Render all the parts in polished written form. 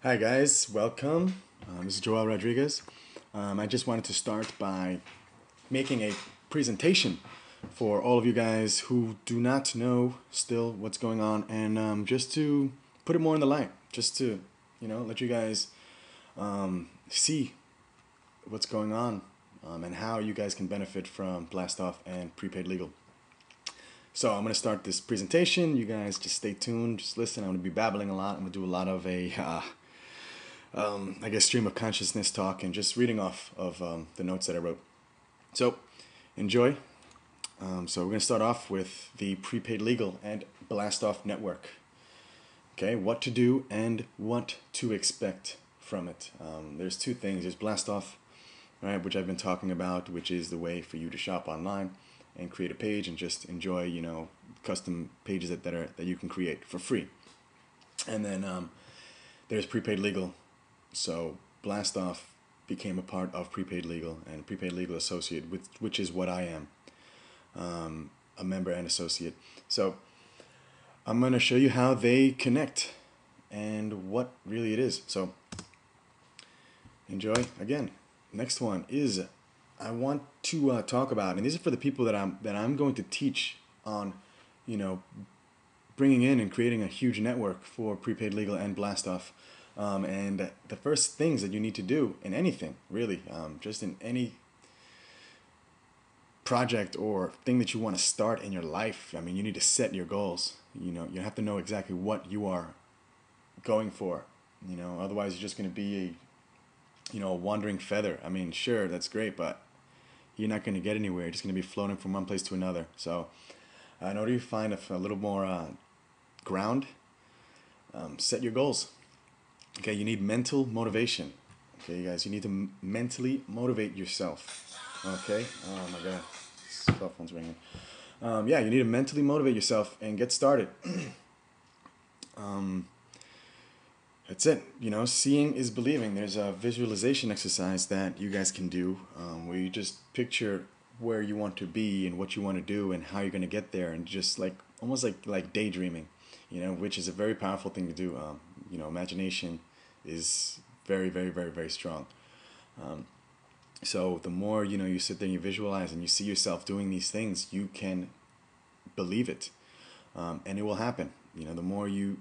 Hi guys, welcome. This is Joel Rodriguez. I just wanted to start by making a presentation for all of you guys who do not know still what's going on, and just to put it more in the light, just to let you guys see what's going on, and how you guys can benefit from Blastoff and prepaid legal. So I'm going to start this presentation. You guys just stay tuned, just listen. I'm going to be babbling a lot. I'm going to do a lot of I guess, stream of consciousness talk and just reading off of the notes that I wrote. So enjoy. So we're going to start off with the prepaid legal and Blastoff network. Okay, what to do and what to expect from it. There's two things. There's Blastoff, right, which I've been talking about, which is the way for you to shop online and create a page and just enjoy, custom pages that you can create for free. And then there's prepaid legal. So Blastoff became a part of prepaid legal and prepaid legal associate, which is what I am, a member and associate. So I'm going to show you how they connect and what really it is. So enjoy. Again, next one is I want to talk about, and these are for the people that I'm going to teach on, bringing in and creating a huge network for prepaid legal and Blastoff. And the first things that you need to do in anything, really, just in any project or thing that you want to start in your life, I mean, you need to set your goals. You have to know exactly what you are going for. Otherwise you're just going to be a wandering feather. I mean, sure, that's great, but you're not going to get anywhere. You're just going to be floating from one place to another. So in order to find a little more ground, set your goals. Okay, you need mental motivation. Okay, you guys, you need to mentally motivate yourself. Okay, oh my god, cell phone's ringing. Yeah, you need to mentally motivate yourself and get started. That's it. Seeing is believing. There's a visualization exercise that you guys can do, where you just picture where you want to be and what you want to do and how you're going to get there, and just almost like daydreaming, which is a very powerful thing to do. Imagination is very, very, very, very strong. So the more you sit there and you visualize and you see yourself doing these things, you can believe it, and it will happen. The more you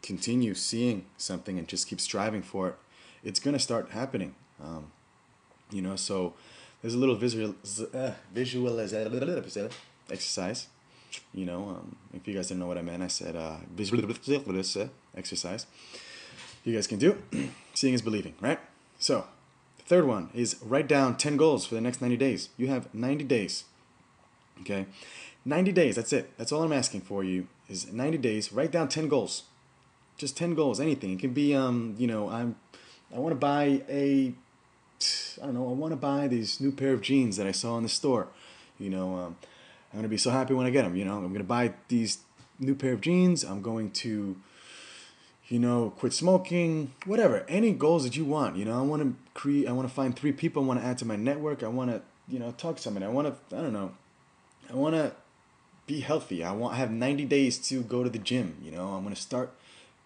continue seeing something and just keep striving for it, it's gonna start happening. So there's a little visualization exercise. If you guys didn't know what I meant, I said visualization exercise. You guys can do. Seeing is believing, right? So the third one is write down 10 goals for the next 90 days. You have 90 days. Okay, 90 days. That's it. That's all I'm asking for you is 90 days. Write down 10 goals. Just 10 goals, anything. It can be, I want to buy I want to buy these new pair of jeans that I saw in the store. I'm going to be so happy when I get them. I'm going to buy these new pair of jeans. I'm going to, quit smoking, whatever. Any goals that you want. I want to find 3 people I want to add to my network. I want to, talk to somebody. I want to be healthy. I have 90 days to go to the gym. I'm going to start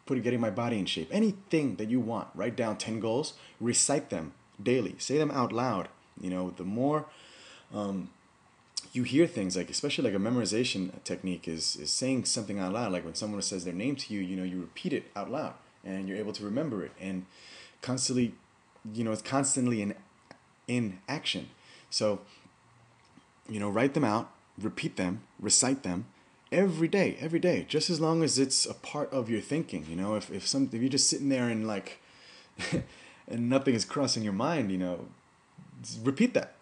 getting my body in shape. Anything that you want, write down 10 goals, recite them daily, say them out loud. The more you hear things, especially a memorization technique is saying something out loud. Like when someone says their name to you, you repeat it out loud and you're able to remember it, and constantly, it's constantly in action. So, write them out, repeat them, recite them, every day, just as long as it's a part of your thinking. If you're just sitting there and and nothing is crossing your mind, repeat that.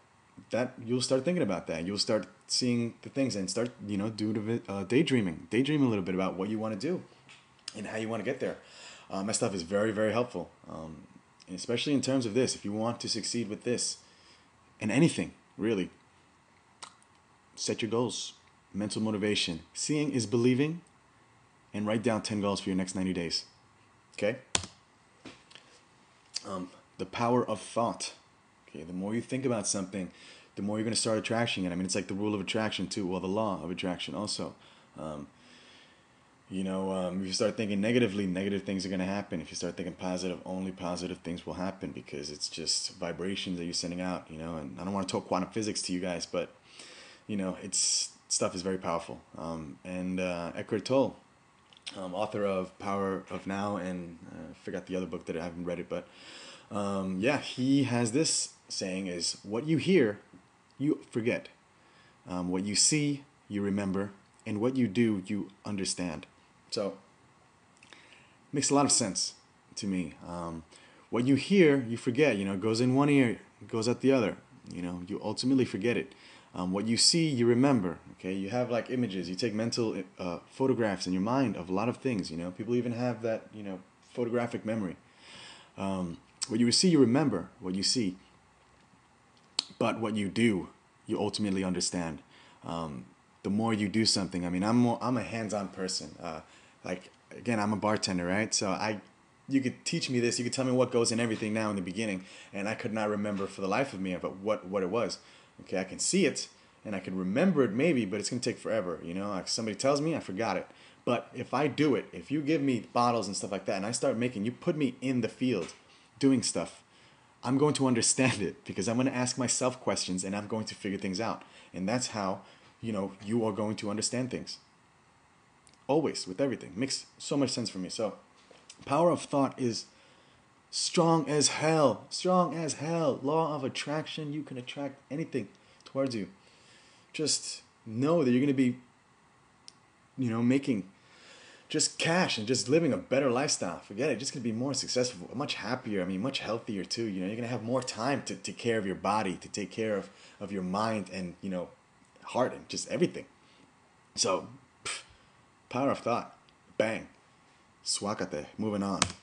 You'll start thinking about that. You'll start seeing the things and start daydreaming a little bit about what you want to do and how you want to get there. My stuff is very, very helpful, and especially in terms of this. If you want to succeed with this and anything really, set your goals. Mental motivation. Seeing is believing. And write down 10 goals for your next 90 days. Okay? The power of thought. Okay, the more you think about something, the more you're going to start attracting it. I mean, it's like the rule of attraction too. Well, the law of attraction also. If you start thinking negatively, negative things are going to happen. If you start thinking positive, only positive things will happen, because it's just vibrations that you're sending out, and I don't want to talk quantum physics to you guys, but, it's stuff is very powerful. And Eckhart Tolle, author of Power of Now, and I forgot the other book that I haven't read it, but yeah, he has this saying is, what you hear, you forget. What you see, you remember, and what you do, you understand. So, makes a lot of sense to me. What you hear, you forget. It goes in one ear, it goes out the other. You ultimately forget it. What you see, you remember. Okay, you have like images. You take mental photographs in your mind of a lot of things. People even have that photographic memory. What you see, you remember what you see. But what you do, you ultimately understand. The more you do something, I'm a hands-on person. Like, again, I'm a bartender, right? So you could teach me this, you could tell me what goes in everything now in the beginning, and I could not remember for the life of me about what it was. Okay, I can see it, and I can remember it maybe, but it's gonna take forever. Like somebody tells me, I forgot it. But if I do it, if you give me bottles and stuff like that, and I start making, you put me in the field doing stuff, I'm going to understand it, because I'm going to ask myself questions and I'm going to figure things out. And that's how, you are going to understand things. Always, with everything. Makes so much sense for me. So, power of thought is strong as hell. Strong as hell. Law of attraction. You can attract anything towards you. Just know that you're going to be, making just cash and just living a better lifestyle. Forget it. Just going to be more successful, much happier. Much healthier too. You're going to have more time to take care of your body, to take care of your mind and, heart and just everything. So, power of thought. Bang. Swakate. Moving on.